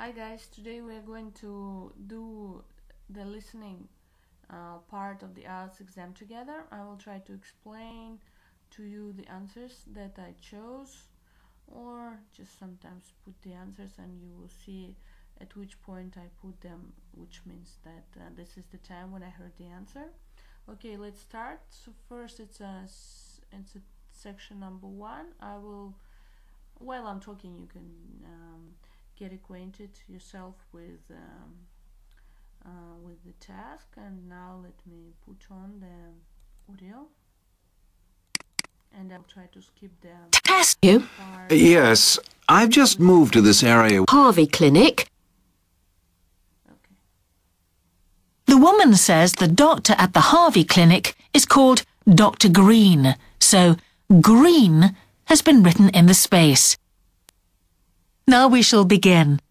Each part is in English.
Hi guys, today we are going to do the listening part of the IELTS exam together. I will try to explain to you the answers that I chose, or just sometimes put the answers and you will see at which point I put them, which means that this is the time when I heard the answer. Okay, let's start. So first it's a section number 1. While I'm talking, you can get acquainted yourself with the task. And now let me put on the audio, and I'll try to skip the Test you? Yes, I've just moved to this area. Harvey Clinic. Okay. The woman says the doctor at the Harvey Clinic is called Dr. Green, so Green has been written in the space. Now we shall begin.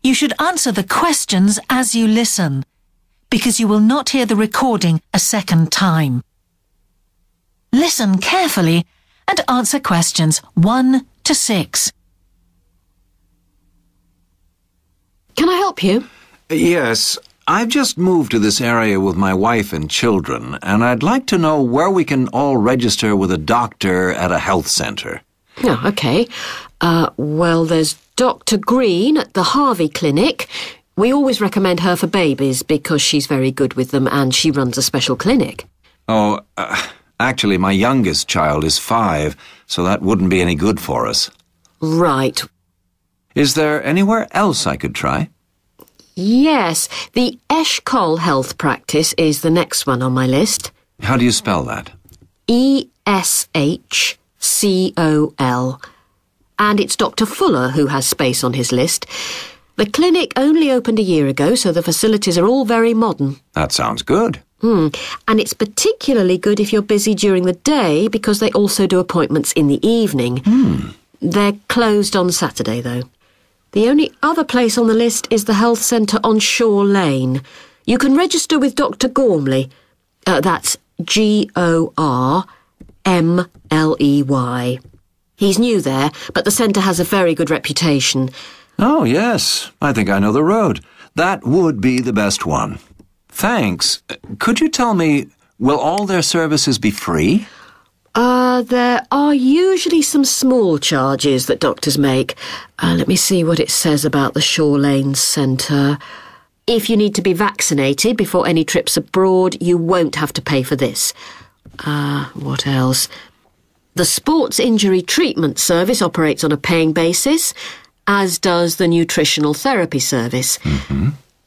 You should answer the questions as you listen, because you will not hear the recording a second time. Listen carefully and answer questions 1 to 6. Can I help you? Yes, I've just moved to this area with my wife and children, and I'd like to know where we can all register with a doctor at a health centre. Oh, okay. Well, there's Dr. Green at the Harvey Clinic. We always recommend her for babies because she's very good with them and she runs a special clinic. Oh, actually, my youngest child is 5, so that wouldn't be any good for us. Right. Is there anywhere else I could try? Yes, the Eshcol Health Practice is the next one on my list. How do you spell that? Eshcol. And it's Dr. Fuller who has space on his list. The clinic only opened a year ago, so the facilities are all very modern. That sounds good. And it's particularly good if you're busy during the day because they also do appointments in the evening. They're closed on Saturday, though. The only other place on the list is the health centre on Shore Lane. You can register with Dr. Gormley. That's Gormley. He's new there, but the centre has a very good reputation. Oh, yes. I think I know the road. That would be the best one. Thanks. Could you tell me, will all their services be free? There are usually some small charges that doctors make. Let me see what it says about the Shore Lane Centre. If you need to be vaccinated before any trips abroad, you won't have to pay for this. What else? The Sports Injury Treatment Service operates on a paying basis, as does the Nutritional Therapy Service.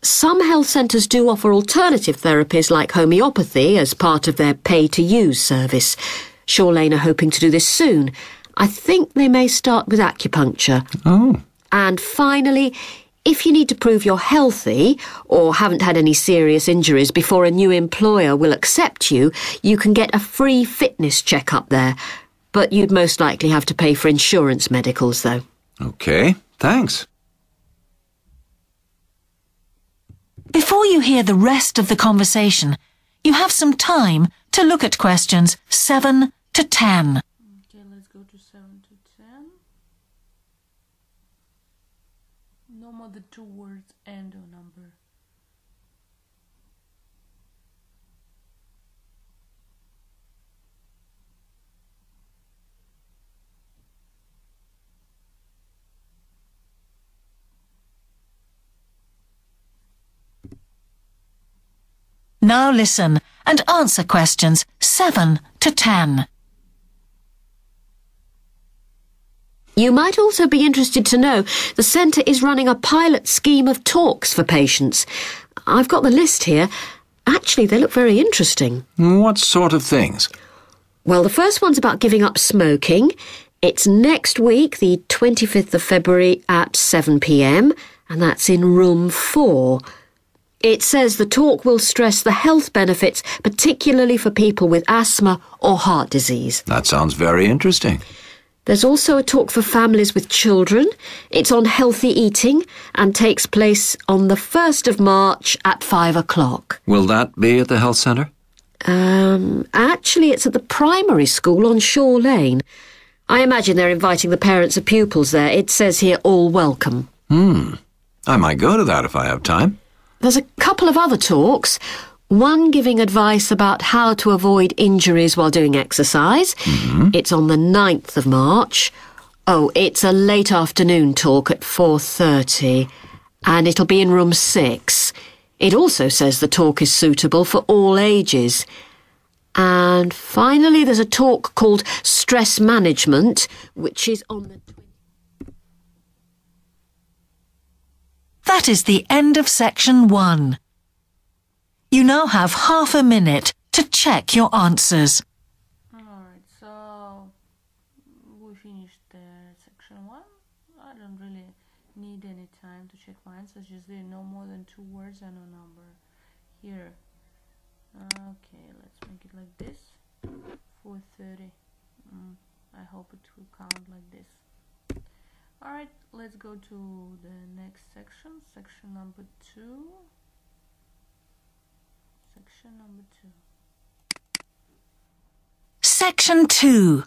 Some health centres do offer alternative therapies like homeopathy as part of their pay-to-use service. Shore Lane are hoping to do this soon. I think they may start with acupuncture. Oh. And finally, if you need to prove you're healthy or haven't had any serious injuries before a new employer will accept you, you can get a free fitness check-up there. But you'd most likely have to pay for insurance medicals, though. Okay, thanks. Before you hear the rest of the conversation, you have some time to look at questions 7 to 10. Okay, let's go to 7 to 10. No more the 2 words and a number. Now listen and answer questions 7 to 10. You might also be interested to know the centre is running a pilot scheme of talks for patients. I've got the list here. Actually, they look very interesting. What sort of things? Well, the first one's about giving up smoking. It's next week, the 25th of February at 7 p.m, and that's in room 4. It says the talk will stress the health benefits, particularly for people with asthma or heart disease. That sounds very interesting. There's also a talk for families with children. It's on healthy eating and takes place on the 1st of March at 5 o'clock. Will that be at the health centre? Actually, it's at the primary school on Shore Lane. I imagine they're inviting the parents of pupils there. It says here, all welcome. I might go to that if I have time. There's a couple of other talks. One giving advice about how to avoid injuries while doing exercise. It's on the 9th of March. Oh, it's a late afternoon talk at 4:30. And it'll be in room 6. It also says the talk is suitable for all ages. And finally, there's a talk called Stress Management, which is on the... That is the end of section 1. You now have half a minute to check your answers. Alright, so we finished section 1. I don't really need any time to check my answers, just there no more than 2 words and a number here. Okay, let's make it like this. 4:30. I hope it will count like this. Alright, let's go to the next section, section number 2. Section number 2. Section 2.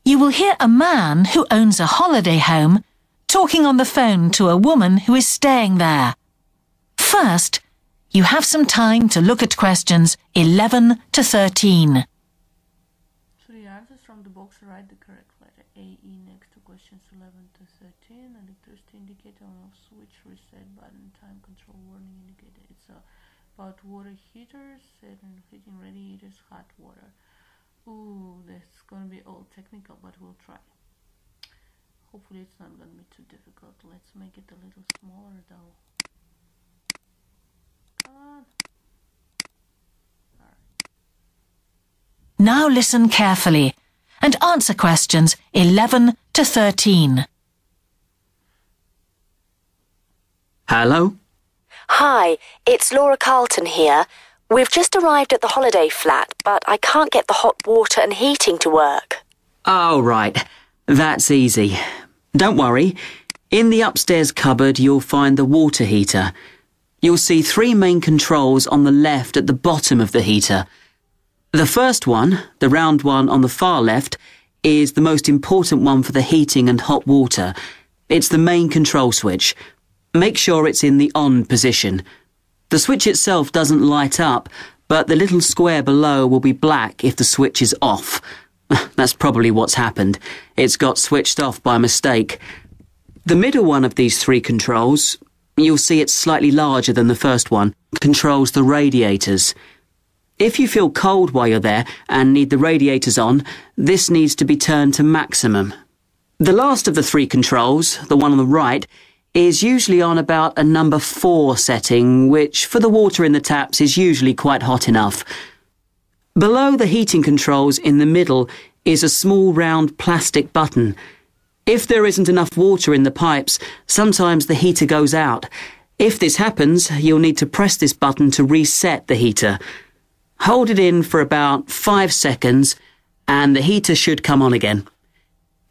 You will hear a man who owns a holiday home talking on the phone to a woman who is staying there. First, you have some time to look at questions 11 to 13. So the answers from the box, write the correct letter AE next to questions 11 to 13. Electricity indicator on off switch, reset button, time control warning indicator. It's about water heaters, set and heating radiators, hot water. Ooh, that's gonna be all technical, but we'll try. Hopefully it's not gonna be too difficult. Let's make it a little smaller though. Come on. Alright. Now listen carefully and answer questions 11 to 13. Hello? Hi, it's Laura Carlton here. We've just arrived at the holiday flat, but I can't get the hot water and heating to work. Oh, right. That's easy. Don't worry. In the upstairs cupboard, you'll find the water heater. You'll see 3 main controls on the left at the bottom of the heater. The first one, the round one on the far left, is the most important one for the heating and hot water. It's the main control switch. Make sure it's in the on position. The switch itself doesn't light up, but the little square below will be black if the switch is off. That's probably what's happened. It's got switched off by mistake. The middle one of these 3 controls, you'll see it's slightly larger than the first one, controls the radiators. If you feel cold while you're there and need the radiators on, this needs to be turned to maximum. The last of the 3 controls, the one on the right, is usually on about a number 4 setting, which for the water in the taps is usually quite hot enough. Below the heating controls in the middle is a small round plastic button. If there isn't enough water in the pipes, sometimes the heater goes out. If this happens, you'll need to press this button to reset the heater. Hold it in for about 5 seconds and the heater should come on again.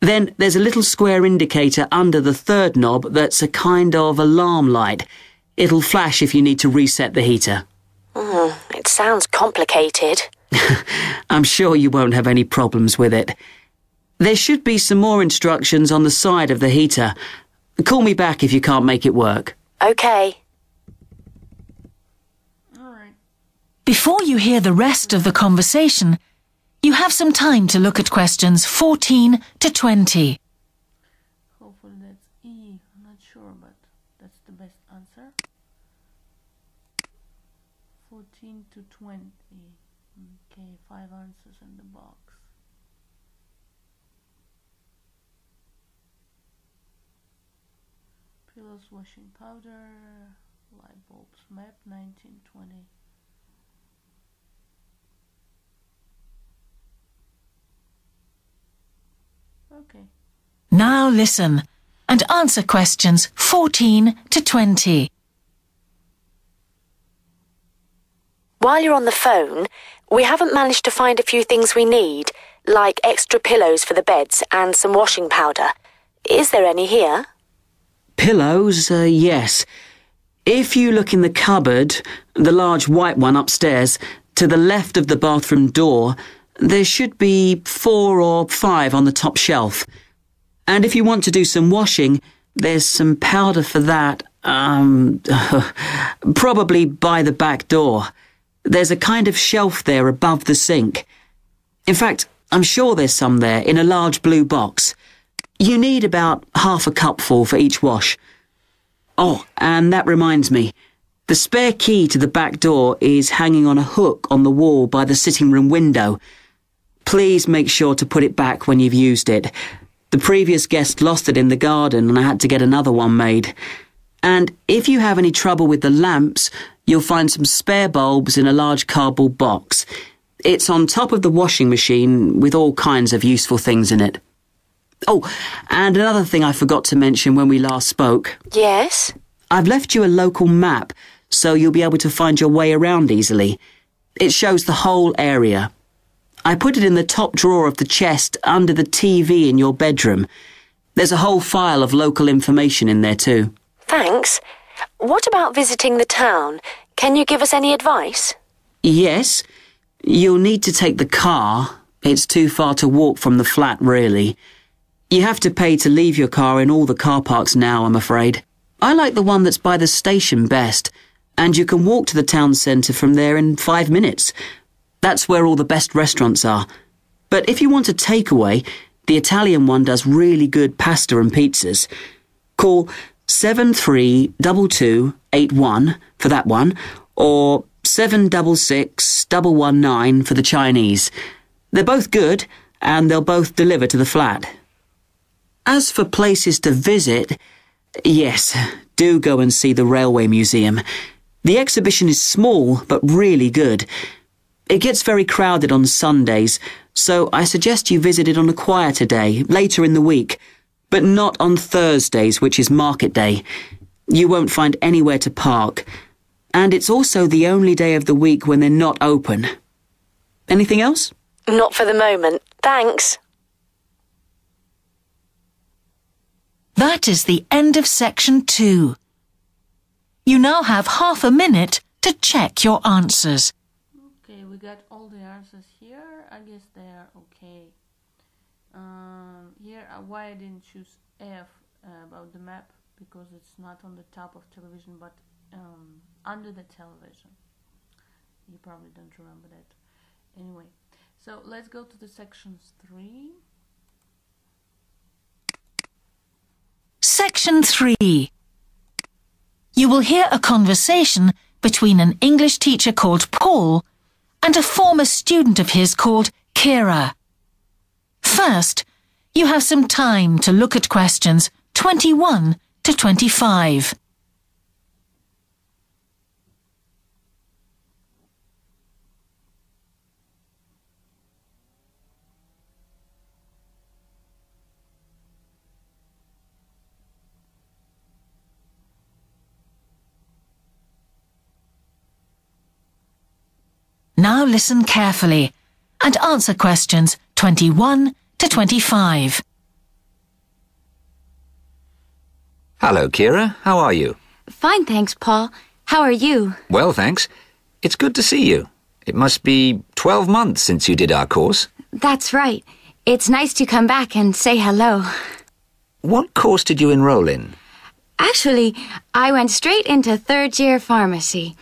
Then there's a little square indicator under the 3rd knob that's a kind of alarm light. It'll flash if you need to reset the heater. It sounds complicated. I'm sure you won't have any problems with it. There should be some more instructions on the side of the heater. Call me back if you can't make it work. Okay. Alright. Before you hear the rest of the conversation, you have some time to look at questions 14 to 20. Hopefully that's E. I'm not sure, but that's the best answer. 14 to 20. Okay, 5 answers in the box. Pillows, washing powder, light bulbs, map 1920. Okay. Now listen and answer questions 14 to 20. While you're on the phone, we haven't managed to find a few things we need, like extra pillows for the beds and some washing powder. Is there any here? Pillows, yes. If you look in the cupboard, the large white one upstairs, to the left of the bathroom door, there should be 4 or 5 on the top shelf. And if you want to do some washing, There's some powder for that. Probably by the back door. There's a kind of shelf there above the sink. In fact, I'm sure there's some there in a large blue box. You need about half a cupful for each wash. Oh, and that reminds me. The spare key to the back door is hanging on a hook on the wall by the sitting room window. Please make sure to put it back when you've used it. The previous guest lost it in the garden and I had to get another one made. And if you have any trouble with the lamps, you'll find some spare bulbs in a large cardboard box. It's on top of the washing machine with all kinds of useful things in it. Oh, and another thing I forgot to mention when we last spoke. Yes? I've left you a local map, so you'll be able to find your way around easily. It shows the whole area. I put it in the top drawer of the chest under the TV in your bedroom. There's a whole file of local information in there too. Thanks. What about visiting the town? Can you give us any advice? Yes. You'll need to take the car. It's too far to walk from the flat, really. You have to pay to leave your car in all the car parks now, I'm afraid. I like the one that's by the station best, and you can walk to the town centre from there in 5 minutes. That's where all the best restaurants are. But if you want a takeaway, the Italian one does really good pasta and pizzas. Call 732281 for that one, or 766119 for the Chinese. They're both good, and they'll both deliver to the flat. As for places to visit, yes, do go and see the Railway Museum. The exhibition is small, but really good. It gets very crowded on Sundays, so I suggest you visit it on a quieter day, later in the week, but not on Thursdays, which is market day. You won't find anywhere to park, and it's also the only day of the week when they're not open. Anything else? Not for the moment. Thanks. That is the end of section 2. You now have half a minute to check your answers. Okay, we got all the answers here. I guess they are okay. Here, why I didn't choose F about the map, because it's not on the top of television, but under the television. You probably don't remember that. Anyway, so let's go to the sections 3. Section 3. You will hear a conversation between an English teacher called Paul and a former student of his called Kira. First, you have some time to look at questions 21 to 25. Now listen carefully and answer questions 21 to 25. Hello, Kira. How are you? Fine, thanks, Paul. How are you? Well, thanks. It's good to see you. It must be 12 months since you did our course. That's right. It's nice to come back and say hello. What course did you enroll in? Actually, I went straight into third-year pharmacy.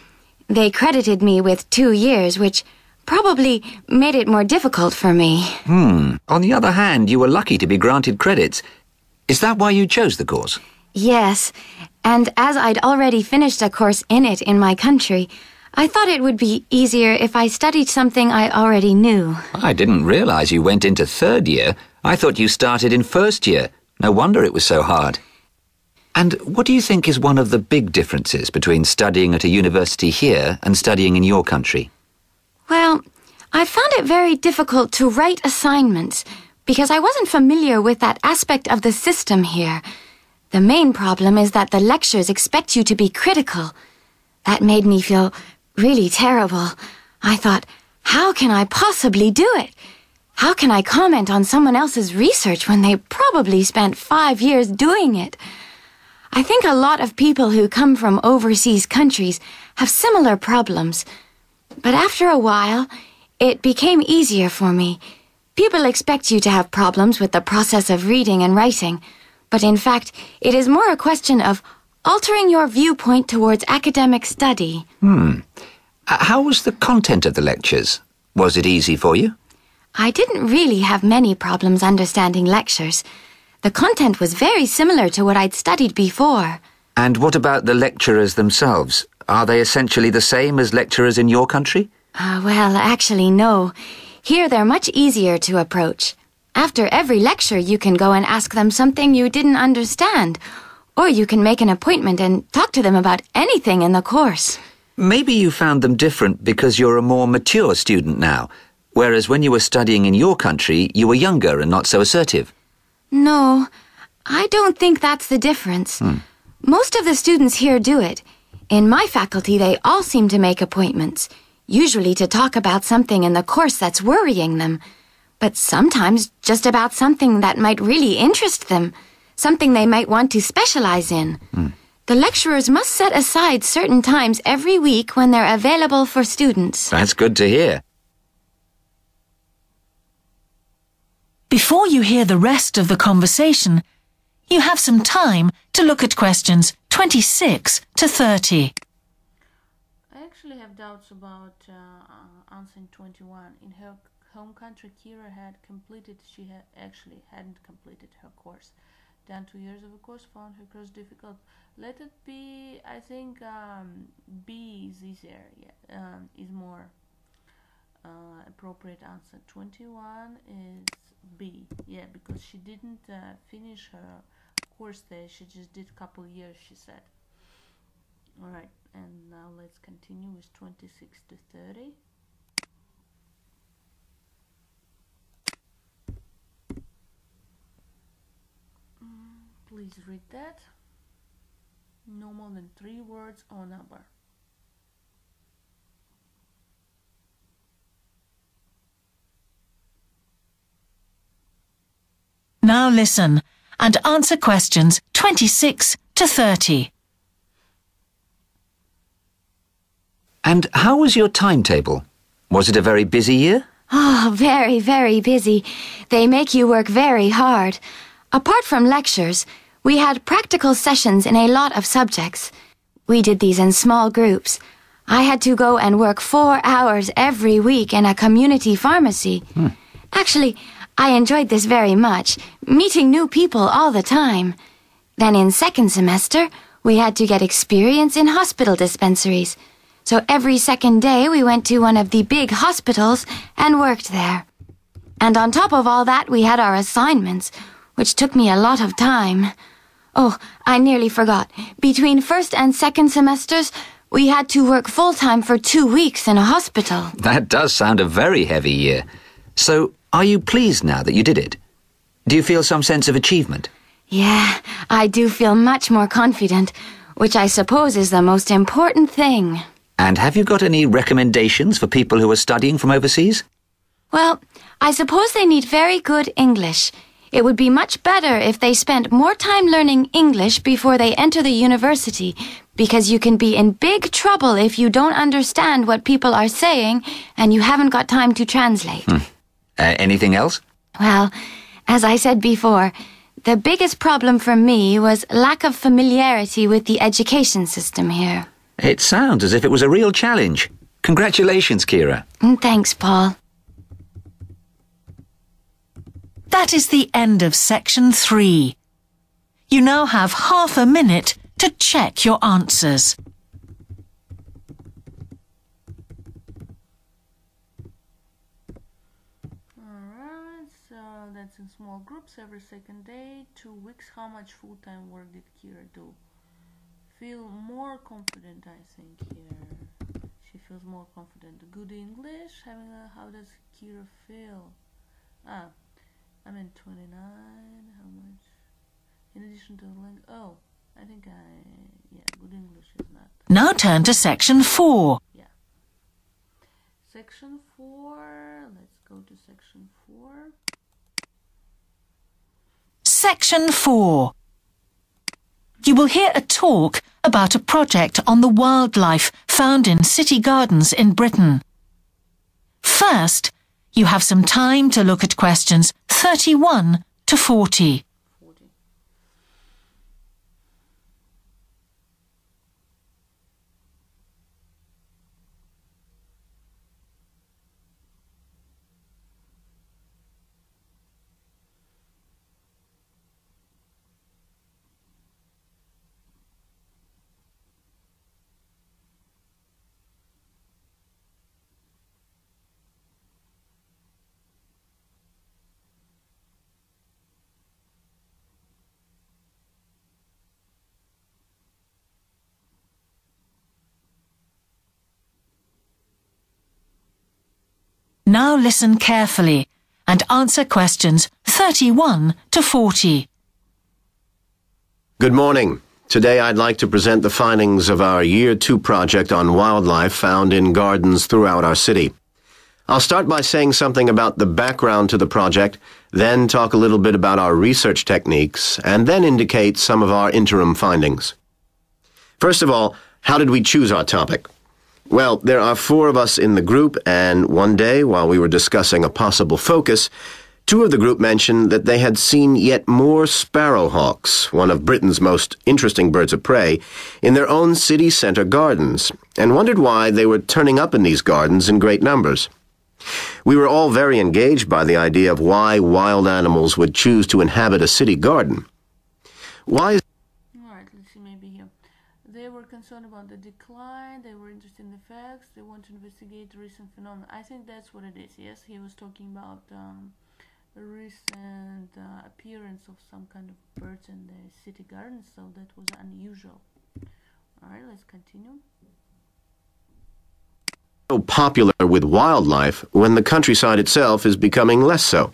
They credited me with 2 years, which probably made it more difficult for me. On the other hand, you were lucky to be granted credits. Is that why you chose the course? Yes, and as I'd already finished a course in it in my country, I thought it would be easier if I studied something I already knew. I didn't realize you went into third year. I thought you started in first year. No wonder it was so hard. And what do you think is one of the big differences between studying at a university here and studying in your country? Well, I found it very difficult to write assignments because I wasn't familiar with that aspect of the system here. The main problem is that the lectures expect you to be critical. That made me feel really terrible. I thought, how can I possibly do it? How can I comment on someone else's research when they probably spent 5 years doing it? I think a lot of people who come from overseas countries have similar problems. But after a while, it became easier for me. People expect you to have problems with the process of reading and writing, But in fact, it is more a question of altering your viewpoint towards academic study. How was the content of the lectures? Was it easy for you? I didn't really have many problems understanding lectures. The content was very similar to what I'd studied before. And what about the lecturers themselves? Are they essentially the same as lecturers in your country? Well, actually, no. Here they're much easier to approach. After every lecture, you can go and ask them something you didn't understand. Or you can make an appointment and talk to them about anything in the course. Maybe you found them different because you're a more mature student now, whereas when you were studying in your country, you were younger and not so assertive. No, I don't think that's the difference. Most of the students here do it. In my faculty, they all seem to make appointments, usually to talk about something in the course that's worrying them, but sometimes just about something that might really interest them, something they might want to specialize in. The lecturers must set aside certain times every week when they're available for students. That's good to hear. Before you hear the rest of the conversation, you have some time to look at questions 26 to 30. I actually have doubts about answering 21. In her home country, Kira actually hadn't completed her course. Done 2 years of a course, found her course difficult. Let it be, I think B is easier, is more appropriate answer. 21 is B, because she didn't finish her course there, she just did a couple years, she said. Alright, and now let's continue with 26 to 30. Please read that. No more than 3 words or number. Now listen and answer questions 26 to 30. And how was your timetable? Was it a very busy year? Oh, very, very busy. They make you work very hard. Apart from lectures, we had practical sessions in a lot of subjects. We did these in small groups. I had to go and work 4 hours every week in a community pharmacy. Actually, I enjoyed this very much, meeting new people all the time. Then in second semester, we had to get experience in hospital dispensaries. So every second day we went to one of the big hospitals and worked there. And on top of all that, we had our assignments, which took me a lot of time. Oh, I nearly forgot. Between first and second semesters, we had to work full-time for 2 weeks in a hospital. That does sound a very heavy year. So, are you pleased now that you did it? Do you feel some sense of achievement? Yeah, I do feel much more confident, which I suppose is the most important thing. And have you got any recommendations for people who are studying from overseas? Well, I suppose they need very good English. It would be much better if they spent more time learning English before they enter the university, because you can be in big trouble if you don't understand what people are saying and you haven't got time to translate. Anything else? Well, as I said before, the biggest problem for me was lack of familiarity with the education system here. It sounds as if it was a real challenge. Congratulations, Kira. Thanks, Paul. That is the end of section 3. You now have half a minute to check your answers. Alright, so that's in small groups every second day, 2 weeks. How much full-time work did Kira do? Feel more confident, I think, here. She feels more confident. Good English? How does Kira feel? I'm in 29. How much? In addition to the language. Oh, I think good English is not. Now turn to section 4. Yeah. Section 4. Let's go to section 4. Section 4. You will hear a talk about a project on the wildlife found in city gardens in Britain. First, you have some time to look at questions 31 to 40. Now listen carefully and answer questions 31 to 40. Good morning. Today I'd like to present the findings of our Year 2 project on wildlife found in gardens throughout our city. I'll start by saying something about the background to the project, then talk a little bit about our research techniques, and then indicate some of our interim findings. First of all, how did we choose our topic? Well, there are 4 of us in the group, and one day, while we were discussing a possible focus, 2 of the group mentioned that they had seen yet more sparrowhawks, one of Britain's most interesting birds of prey, in their own city centre gardens, and wondered why they were turning up in these gardens in great numbers. We were all very engaged by the idea of why wild animals would choose to inhabit a city garden. Why? Alright, let's see, maybe here. They were concerned about the decline, they were interested in the facts, they want to investigate recent phenomena. I think that's what it is, yes? He was talking about a recent appearance of some kind of birds in the city gardens, so that was unusual. Alright, let's continue. So popular with wildlife when the countryside itself is becoming less so.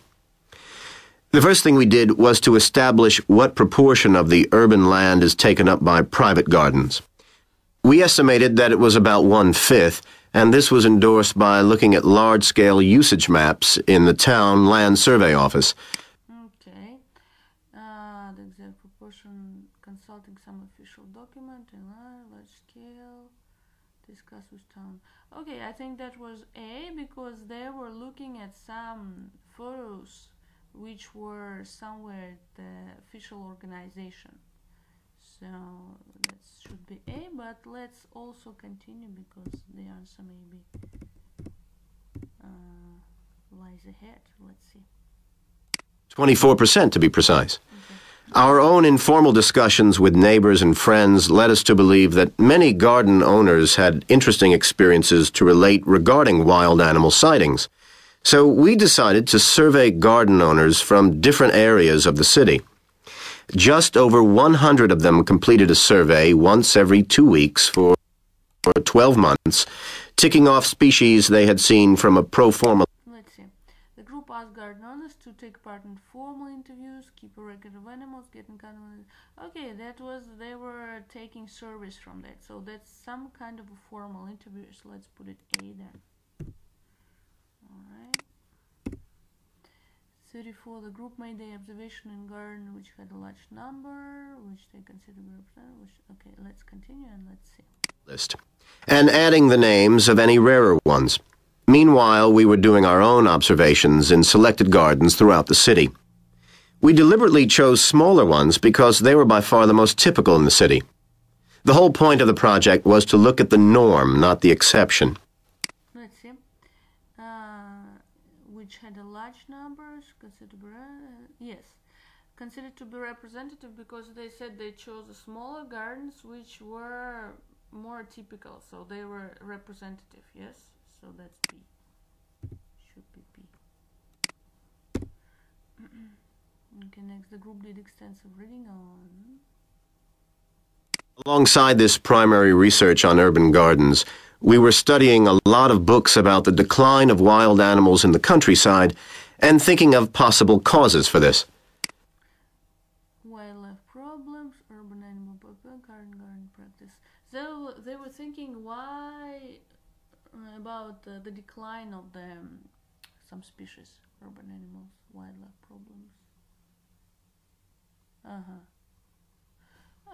The first thing we did was to establish what proportion of the urban land is taken up by private gardens. We estimated that it was about 1/5, and this was endorsed by looking at large-scale usage maps in the town land survey office. Okay. The exact proportion, consulting some official document in large scale, discuss with town. Okay, I think that was A, because they were looking at some photos which were somewhere at the official organization. So that should be A, but let's also continue because the answer maybe lies ahead. Let's see. 24% to be precise. Our own informal discussions with neighbors and friends led us to believe that many garden owners had interesting experiences to relate regarding wild animal sightings. So we decided to survey garden owners from different areas of the city. Just over 100 of them completed a survey once every 2 weeks for 12 months, ticking off species they had seen from a pro forma. Let's see. The group asked garden owners to take part in formal interviews, keep a record of animals, get in contact. Okay, that was, they were taking surveys from that. So that's some kind of a formal interview. So let's put it A then. Alright. 34. The group made the observation in garden which had a large number, which they considered representative. Okay, let's continue and let's see. List. And adding the names of any rarer ones. Meanwhile, we were doing our own observations in selected gardens throughout the city. We deliberately chose smaller ones because they were by far the most typical in the city. The whole point of the project was to look at the norm, not the exception. Let's see. Which had a large numbers, considered to be representative because they said they chose the smaller gardens which were more typical, so they were representative, yes? So that's B. Should be B. Okay, next, the group did extensive reading on... Alongside this primary research on urban gardens, we were studying a lot of books about the decline of wild animals in the countryside and thinking of possible causes for this. Wildlife problems, urban animal garden practice. So they were thinking why about the decline of some species, urban animals, wildlife problems.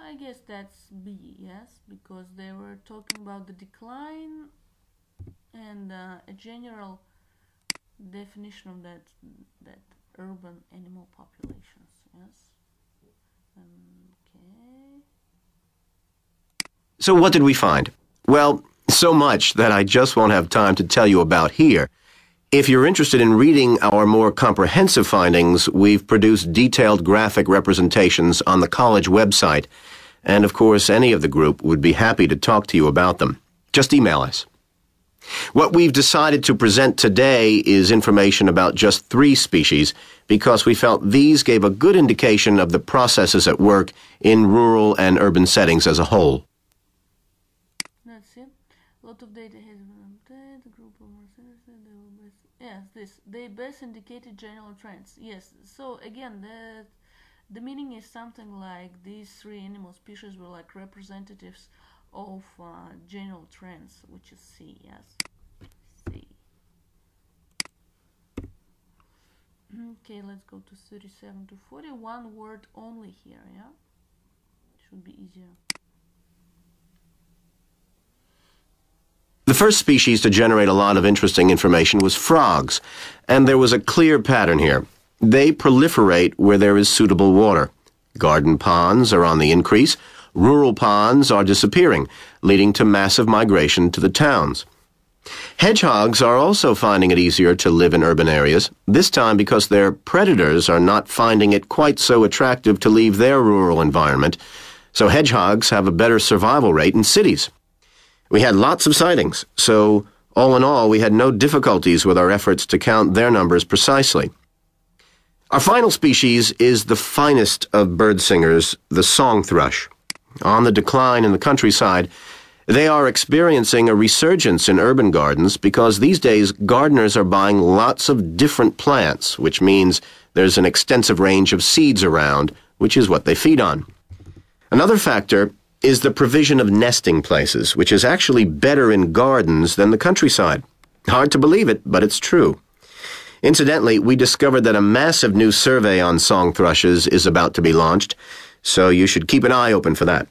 I guess that's B, yes, because they were talking about the decline and a general definition of that urban animal populations, yes. Okay. So what did we find? Well, so much that I just won't have time to tell you about here. If you're interested in reading our more comprehensive findings, we've produced detailed graphic representations on the college website. And of course, any of the group would be happy to talk to you about them. Just email us. What we've decided to present today is information about just 3 species because we felt these gave a good indication of the processes at work in rural and urban settings as a whole. That's it. A lot of data has been obtained. The group of yeah, this. They best indicated general trends. Yes. So again, the meaning is something like these three animal species were like representatives of general trends, which is C. Yes. C. Okay, let's go to 37 to 40. One word only here. Yeah. Should be easier. The first species to generate a lot of interesting information was frogs, and there was a clear pattern here. They proliferate where there is suitable water. Garden ponds are on the increase. Rural ponds are disappearing, leading to massive migration to the towns. Hedgehogs are also finding it easier to live in urban areas, this time because their predators are not finding it quite so attractive to leave their rural environment, so hedgehogs have a better survival rate in cities. We had lots of sightings, so all in all, we had no difficulties with our efforts to count their numbers precisely. Our final species is the finest of bird singers, the song thrush. On the decline in the countryside, they are experiencing a resurgence in urban gardens because these days gardeners are buying lots of different plants, which means there's an extensive range of seeds around, which is what they feed on. Another factor is the provision of nesting places, which is actually better in gardens than the countryside. Hard to believe it, but it's true. Incidentally, we discovered that a massive new survey on song thrushes is about to be launched, so you should keep an eye open for that.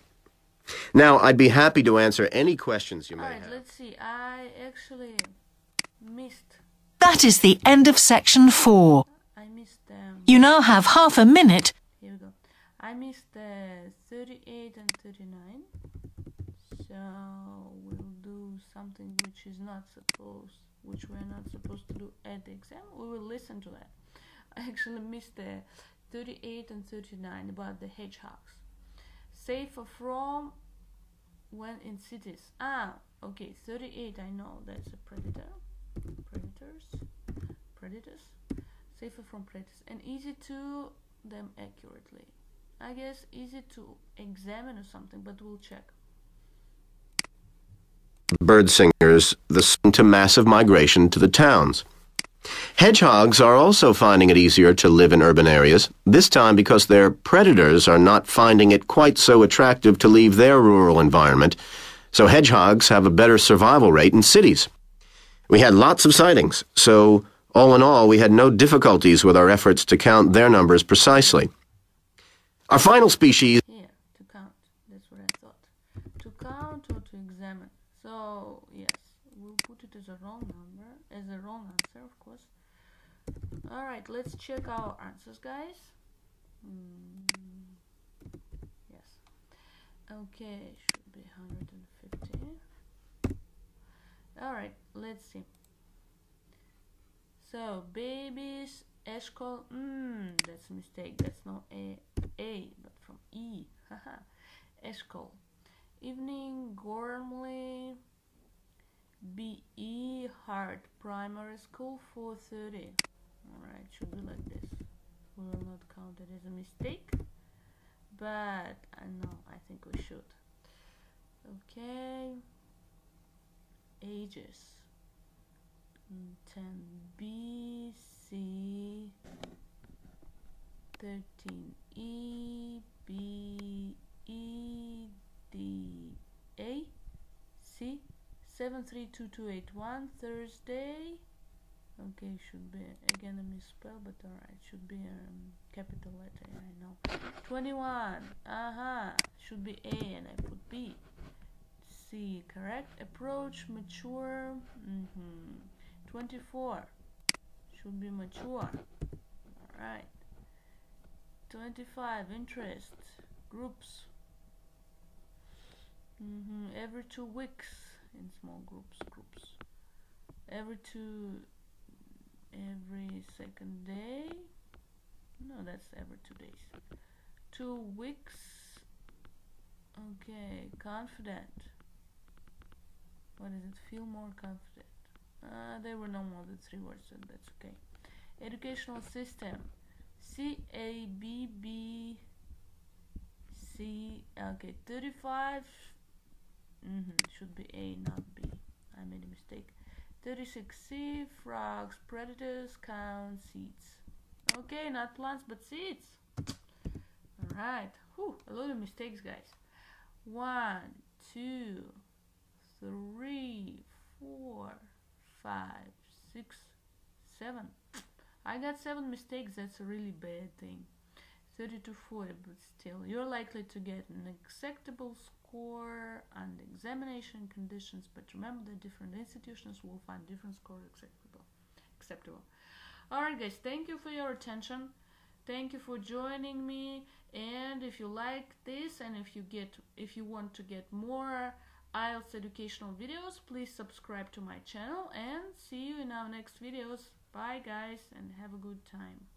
Now, I'd be happy to answer any questions you may have. Alright, let's see. I actually missed. That is the end of section 4. I missed You now have half a minute. Here we go. I missed 38 and 39. So we'll do something which we're not supposed to do at the exam. We will listen to that. I actually missed 38 and 39 about the hedgehogs. Safer from when in cities. Okay, 38 I know that's a predator. Predators. Safer from predators. And easy to them accurately. I guess easy to examine or something, but we'll check. Bird singers, the sign to massive migration to the towns. Hedgehogs are also finding it easier to live in urban areas, this time because their predators are not finding it quite so attractive to leave their rural environment, so hedgehogs have a better survival rate in cities. We had lots of sightings, so all in all, we had no difficulties with our efforts to count their numbers precisely. Our final species... Yeah, to count. That's what I thought. To count or to examine. So, yes, we'll put it as a wrong number, as a wrong answer, of course. Alright, let's check our answers, guys. Yes. Okay, should be 150. Alright, let's see. So, babies, Eshkol, that's a mistake. That's not A, but from E. Haha. Eshkol. Evening, Gormley, BE, Hart, Primary School, 4:30. Alright, should be like this. We will not count it as a mistake, but no, I think we should. Okay. Ages. 10B, C, 13E, B, E, D, A, C, 732281, Thursday. Okay, should be again a misspell, but alright, should be a capital letter, I know. 21, should be A and I put B. C, correct. Approach, mature, 24, should be mature. Alright. 25, interest, groups. Every 2 weeks in small groups. Every second day. No, that's every 2 days. 2 weeks. Okay, confident. What is it? Feel more confident. There were no more than 3 words, so that's okay. Educational system. CABB. C. Okay, 35. Should be A, not B. I made a mistake. 36C, frogs, predators, count, seeds. Okay, not plants but seeds. Alright, a lot of mistakes, guys. 1, 2, 3, 4, 5, 6, 7. I got 7 mistakes. That's a really bad thing. 30 to 40, but still, you're likely to get an acceptable score under examination conditions, but remember that different institutions will find different scores acceptable. Alright guys, thank you for your attention. Thank you for joining me, and if you like this and if you want to get more IELTS educational videos, please subscribe to my channel and see you in our next videos. Bye guys, and have a good time.